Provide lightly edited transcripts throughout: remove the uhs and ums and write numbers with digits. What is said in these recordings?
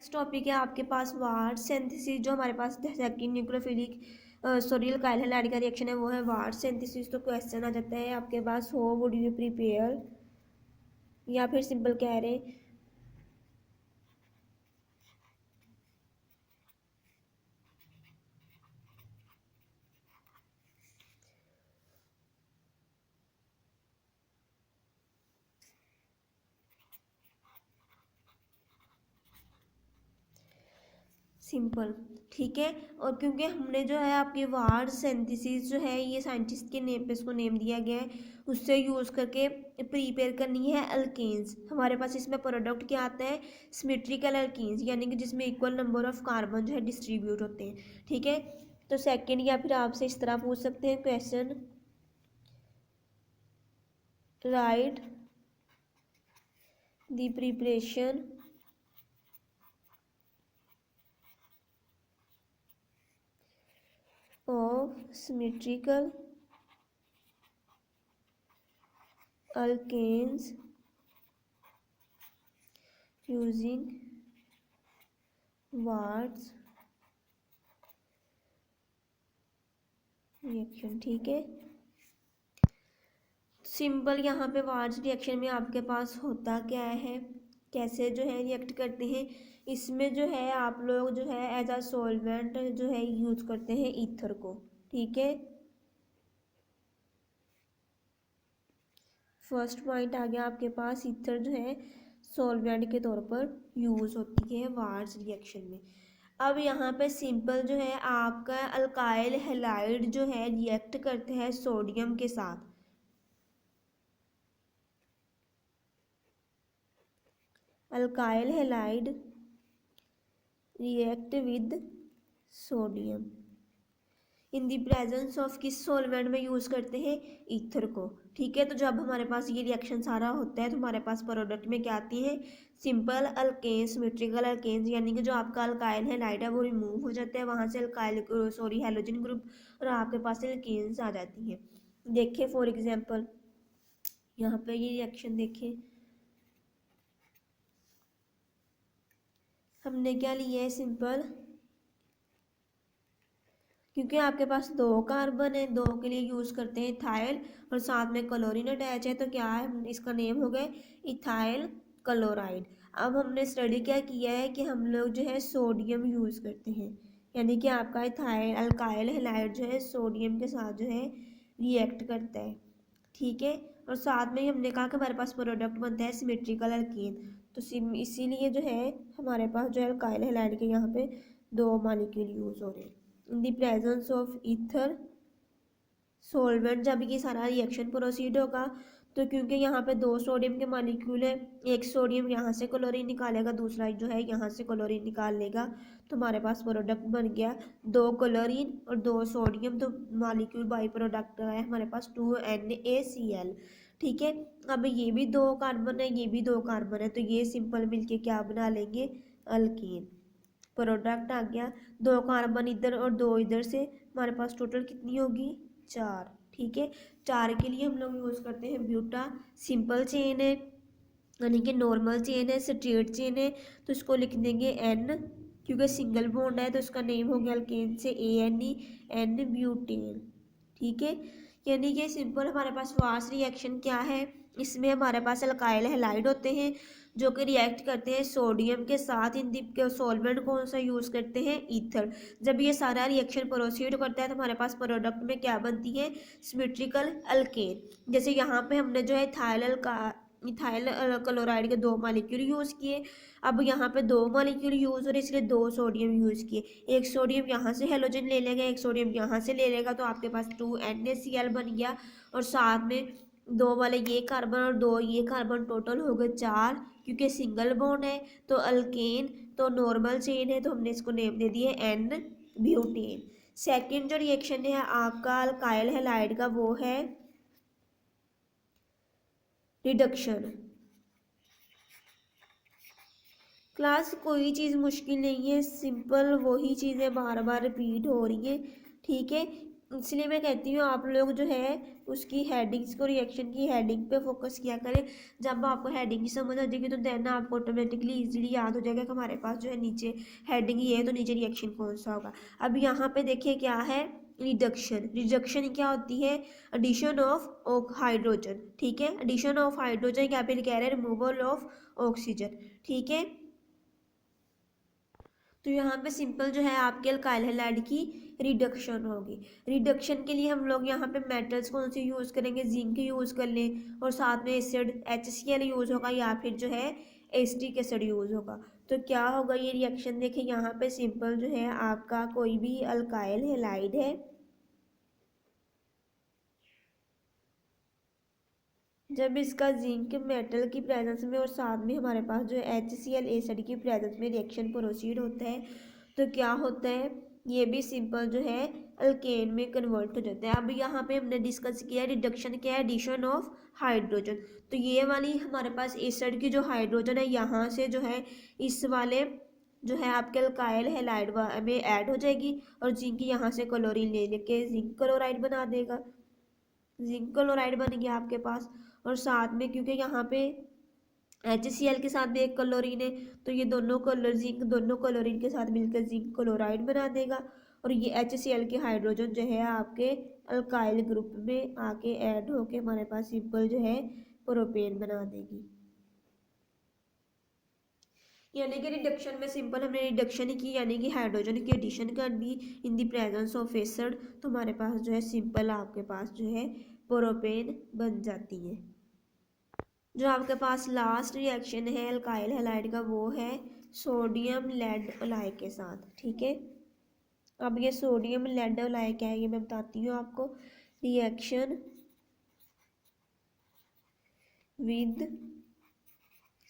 Next topic है आपके पास ward synthesis. जो हमारे पास second nucleophilic sorry alkyl halide का रिएक्शन है वो है वार्ड सिंथेसिस। तो क्वेश्चन आ जाता है आपके पास, हो वुड यू प्रिपेयर, या फिर सिंपल कह रहे हैं सिंपल। ठीक है। और क्योंकि हमने जो है आपकी वार्ड सिंथेसिस जो है ये साइंटिस्ट के नेम पे इसको नेम दिया गया है, उससे यूज़ करके प्रिपेयर करनी है अल्केन्स। हमारे पास इसमें प्रोडक्ट क्या आता है, सिमेट्रिकल अल्केन्स, यानी कि जिसमें इक्वल नंबर ऑफ कार्बन जो है डिस्ट्रीब्यूट होते हैं। ठीक है। तो सेकंड, या फिर आपसे इस तरह पूछ सकते हैं question, right the preparation of symmetrical alkanes using Wards reaction. ठीक है। सिंपल यहाँ पे वार्ड्स रिएक्शन में आपके पास होता क्या है, कैसे जो है रिएक्ट करते हैं। इसमें जो है आप लोग जो है एज अ सॉल्वेंट जो है यूज करते हैं ईथर को। ठीक है। फर्स्ट पॉइंट आ गया आपके पास, ईथर जो है सॉल्वेंट के तौर पर यूज होती है वार्ड्स रिएक्शन में। अब यहाँ पे सिंपल जो है आपका अल्काइल हैलाइड जो है रिएक्ट करते हैं सोडियम के साथ। Alkyl halide react with sodium in the presence of किस सॉल्वेंट में यूज करते हैं, ईथर को। ठीक है। तो जब हमारे पास ये रिएक्शन सारा होता है तो हमारे पास प्रोडक्ट में क्या आती है, सिंपल अल्केन्स, सिमेट्रिकल अल्केन्स, यानी कि जो आपका अल्काइल हैलाइड है वो रिमूव हो जाता है वहां से अल्काइल सॉरी हैलोजन ग्रुप, और आपके पास एल्केन्स आ जाती है। देखिए फॉर एग्जांपल यहाँ पे ये रिएक्शन देखिए, हमने क्या लिया है, सिंपल, क्योंकि आपके पास दो कार्बन है, दो के लिए यूज करते हैं इथाइल, और साथ में क्लोरीन अटैच है, तो क्या है, इसका नेम हो गया इथाइल क्लोराइड। अब हमने स्टडी क्या किया है कि हम लोग जो है सोडियम यूज करते हैं, यानी कि आपका इथाइल अल्काइल हैलाइड जो है सोडियम के साथ जो है रिएक्ट करता है। ठीक है। और साथ में ही हमने कहा कि हमारे पास प्रोडक्ट बनता है सिमेट्रिकल अल्कीन, तो इसीलिए जो है हमारे पास जो है अल्काइल हैलाइड के यहाँ पे दो मॉलिक्यूल यूज हो रहे हैं इन the presence of ether solvent. जब ये सारा रिएक्शन प्रोसीड होगा तो क्योंकि यहाँ पे दो सोडियम के मॉलिक्यूल है, एक सोडियम यहाँ से क्लोरीन निकालेगा, दूसरा जो है यहाँ से क्लोरीन निकाल लेगा, तो हमारे पास प्रोडक्ट बन गया दो क्लोरीन और दो सोडियम, तो मॉलिक्यूल बाई प्रोडक्ट है हमारे पास 2NaCl। ठीक है। अब ये भी दो कार्बन है, ये भी दो कार्बन है, तो ये सिंपल मिलके क्या बना लेंगे, अल्कीन। प्रोडक्ट आ गया दो कार्बन इधर और दो इधर से, हमारे पास टोटल कितनी होगी, चार। ठीक है। चार के लिए हम लोग यूज करते हैं ब्यूटा, सिंपल चेन है यानी कि नॉर्मल चेन है, स्ट्रेट चेन है, तो इसको लिख देंगे N, क्योंकि सिंगल बॉन्ड है तो इसका नेम हो गया अल्केन से ANE, N ब्यूटेन। ठीक है। यानी कि सिंपल हमारे पास फास्ट रिएक्शन क्या है, इसमें हमारे पास अल्काइल हैलाइड होते हैं जो कि रिएक्ट करते हैं सोडियम के साथ, इन के सॉल्वेंट कौन सा यूज करते हैं, ईथर। जब ये सारा रिएक्शन प्रोसीड करता है तो हमारे पास प्रोडक्ट में क्या बनती है, सिमेट्रिकल अल्केन। जैसे यहाँ पे हमने जो है इथाइल क्लोराइड के दो मॉलिक्यूल यूज किए, अब यहाँ पे दो मॉलिक्यूल यूज हो रहे इसलिए दो सोडियम यूज किए, एक सोडियम यहाँ से हेलोजन ले लेगा, एक सोडियम यहाँ से ले लेगा, तो आपके पास 2NaCl बन गया, और साथ में दो वाले ये कार्बन और दो ये कार्बन, टोटल हो गए चार, क्योंकि सिंगल बॉन्ड है तो अल्केन, तो नॉर्मल चेन है तो हमने इसको नेम दे दिए N ब्यूटेन। सेकेंड जो रिएक्शन है आपका अल्काइल हैलाइड का वो है रिडक्शन। क्लास कोई चीज़ मुश्किल नहीं है, सिंपल वही चीज़ें बार बार रिपीट हो रही हैं। ठीक है। इसलिए मैं कहती हूँ आप लोग जो है उसकी हेडिंग्स को, रिएक्शन की हेडिंग पे फोकस किया करें। जब आपको हेडिंग की समझ आ जाएगी तो देन आपको ऑटोमेटिकली इजीली याद हो जाएगा कि हमारे पास जो है नीचे हेडिंग ये है तो नीचे रिएक्शन कौन सा होगा। अब यहाँ पे देखिए क्या है, रिडक्शन। रिडक्शन क्या होती है, एडिशन ऑफ हाइड्रोजन, ठीक है, एडिशन ऑफ हाइड्रोजन, क्या पे कह रहे हैं रिमूवल ऑफ ऑक्सीजन, ठीक है। तो यहाँ पे सिंपल जो है आपके अल्काइल हैलाइड की रिडक्शन होगी। रिडक्शन के लिए हम लोग यहाँ पे मेटल्स कौन से यूज़ करेंगे, जिंक यूज़ कर लें, और साथ में एसिड HCl यूज़ होगा या फिर जो है एसिटिक एसिड यूज़ होगा। तो क्या होगा ये रिएक्शन, देखिए यहाँ पे सिंपल जो है आपका कोई भी अल्काइल हैलाइड है, जब इसका जिंक मेटल की प्रेजेंस में और साथ में हमारे पास जो है HCl एसिड की प्रेजेंस में रिएक्शन प्रोसीड होता है तो क्या होता है, ये भी सिंपल जो है अल्केन में कन्वर्ट हो जाता है। अब यहाँ पे हमने डिस्कस किया रिडक्शन क्या है, एडिशन ऑफ हाइड्रोजन। तो ये वाली हमारे पास एसिड की जो हाइड्रोजन है यहाँ से जो है इस वाले जो है आपके अल्काइल हैलाइड में ऐड हो जाएगी और जिंक यहाँ से क्लोरीन ले लेके जिंक क्लोराइड बना देगा, जिंक क्लोराइड बन गया आपके पास। और साथ में क्योंकि यहाँ पे HCl के साथ भी एक क्लोरीन है तो ये दोनों कलर जिंक दोनों क्लोरीन के साथ मिलकर जिंक क्लोराइड बना देगा और ये HCl के हाइड्रोजन जो है आपके अल्काइल ग्रुप में आके ऐड होके हमारे पास सिंपल जो है प्रोपेन बना देगी। यानी कि रिडक्शन में सिंपल हमने रिडक्शन ही की, यानी कि हाइड्रोजन की एडिशन कर दी in the presence of acid, तो हमारे पास जो है सिंपल आपके पास जो है प्रोपेन बन जाती है। जो आपके पास लास्ट रिएक्शन है अल्काइल हैलाइड का वो है सोडियम लेड अलाय के साथ, ठीक है। अब ये सोडियम लेड अलाय क्या है ये मैं बताती हूँ आपको। Reaction with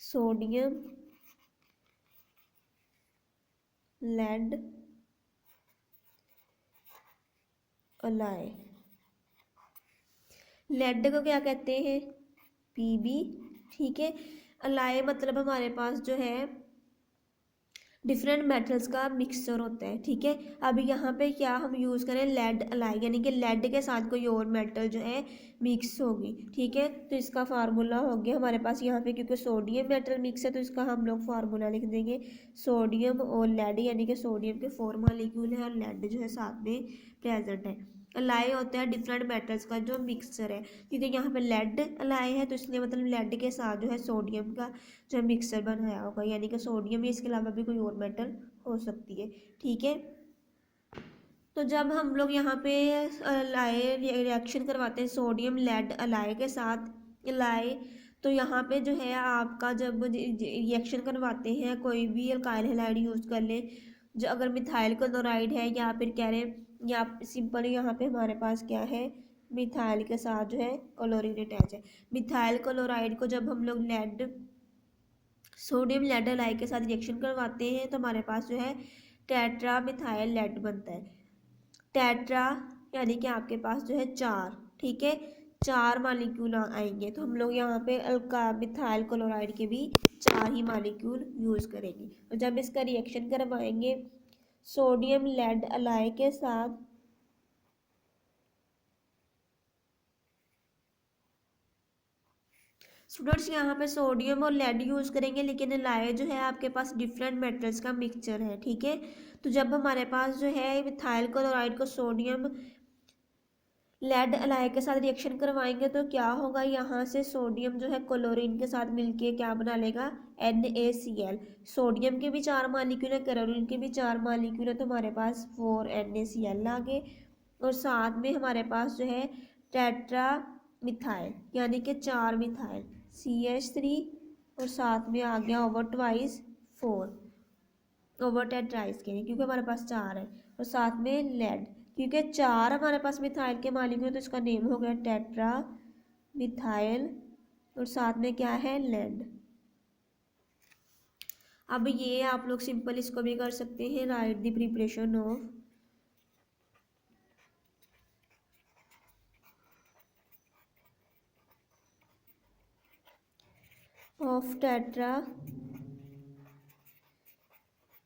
sodium lead alloy, lead को क्या कहते हैं Pb, ठीक है। अलाय मतलब हमारे पास जो है डिफरेंट मेटल्स का मिक्सचर होता है, ठीक है। अब यहाँ पे क्या हम यूज़ करें, लेड अलाय, यानी कि लेड के साथ कोई और मेटल जो है मिक्स होगी, ठीक है। तो इसका फार्मूला हो गया हमारे पास यहाँ पे, क्योंकि सोडियम मेटल मिक्स है तो इसका हम लोग फार्मूला लिख देंगे सोडियम और लेड, यानी कि सोडियम के 4 मॉलिक्यूल है और लेड जो है साथ में प्रेजेंट है। अलाय होता है डिफरेंट मेटल्स का जो मिक्सचर है, क्योंकि यहाँ पे लेड अलाय है तो इसलिए मतलब लेड के साथ जो है सोडियम का जो मिक्सर बनाया होगा, यानी कि सोडियम ही, इसके अलावा भी कोई और मेटल हो सकती है, ठीक है। तो जब हम लोग यहाँ पे अलाय रिएक्शन करवाते हैं सोडियम लेड अलाय के साथ अलाय, तो यहाँ पे जो है आपका जब रिएक्शन करवाते हैं कोई भी अल्काइल हैलाइड यूज़ कर लें, जो अगर मिथाइल क्लोराइड है या फिर कह रहे हैं या सिंपल यहाँ पे हमारे पास क्या है मिथाइल के साथ जो है क्लोरीन अटैच है। मिथाइल क्लोराइड को जब हम लोग लेड सोडियम लेड अलाय के साथ रिएक्शन करवाते हैं तो हमारे पास जो है टेट्रा मिथाइल लेड बनता है। टेट्रा यानी कि आपके पास जो है 4, ठीक है, 4 मालिक्यूल आएंगे तो हम लोग यहाँ पे अल्का मिथाइल क्लोराइड के भी 4 ही मालिक्यूल यूज़ करेंगे। और जब इसका रिएक्शन करवाएंगे सोडियम लेड अलाय के साथ स्टूडेंट्स यहाँ पे सोडियम और लेड यूज़ करेंगे, लेकिन अलाय जो है आपके पास डिफरेंट मेटल्स का मिक्सचर है, ठीक है। तो जब हमारे पास जो है मिथाइल क्लोराइड को सोडियम लेड अलाय के साथ रिएक्शन करवाएंगे तो क्या होगा, यहाँ से सोडियम जो है क्लोरीन के साथ मिलके क्या बना लेगा NaCl। सोडियम के भी 4 मालिक्यूल है, क्लोरीन के भी 4 मालिक्यूल है, तो हमारे पास 4 NaCl आ गए। और साथ में हमारे पास जो है टेट्रा मिथाइल यानी कि 4 मिथाइल CH3 और साथ में आ गया ओवर ट्वाइस 4 ओवर टेट्राइस के लिए, क्योंकि हमारे पास 4 है। और साथ में लेड, क्योंकि 4 हमारे पास मिथाइल के मालिक्यूल तो इसका नेम हो गया टेट्रा मिथाइल और साथ में क्या है लेड। अब ये आप लोग सिंपल इसको भी कर सकते हैं, write the preparation of tetra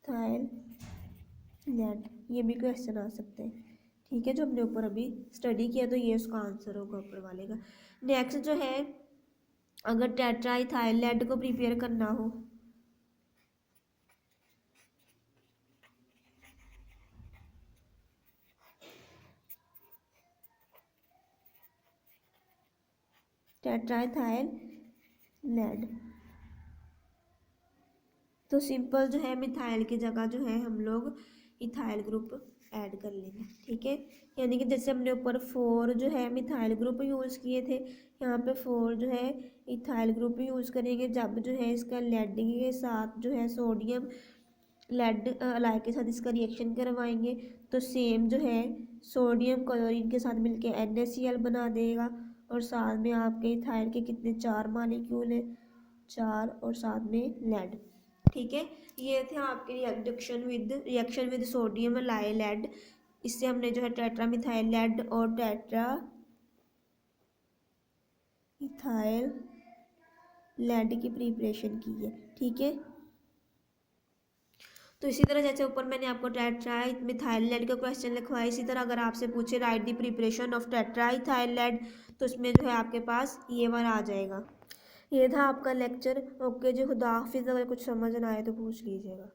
थाइल lead, ये भी क्वेश्चन आ सकते हैं, ठीक है, जो हमने ऊपर अभी स्टडी किया, तो ये उसका आंसर होगा ऊपर वाले का। नेक्स्ट जो है, अगर टेट्राइथाइल लेड को प्रिपेयर करना हो, टेट्राइथाइल लेड, तो सिंपल जो है मिथाइल की जगह जो है हम लोग इथाइल ग्रुप ऐड कर लेंगे। ठीक है, यानी कि जैसे हमने ऊपर 4 जो है मिथाइल ग्रुप यूज़ किए थे, यहाँ पे 4 जो है इथाइल ग्रुप यूज़ करेंगे। जब जो है इसका लेड के साथ जो है सोडियम लेड अलाई के साथ इसका रिएक्शन करवाएंगे, तो सेम जो है सोडियम क्लोरीन के साथ मिलके NaCl बना देगा, और साथ में आपके इथाइल के कितने 4 मॉलिक्यूल है, 4, और साथ में लेड। ठीक है, ये थे आपके रिएक्शन विद सोडियम लाई लेड। इससे हमने जो है टेट्रा मिथाइल लेड और टेट्रा इथाइल लेड की प्रिपरेशन की है। ठीक है, तो इसी तरह जैसे ऊपर मैंने आपको टेट्रा मिथाइल लेड का क्वेश्चन लिखवाया, इसी तरह अगर आपसे पूछे write the preparation of tetra ethyl lead, तो इसमें जो है आपके पास ये वाला आ जाएगा। ये था आपका लेक्चर। ओके जी, खुदा हाफिज़। अगर कुछ समझ ना आए तो पूछ लीजिएगा।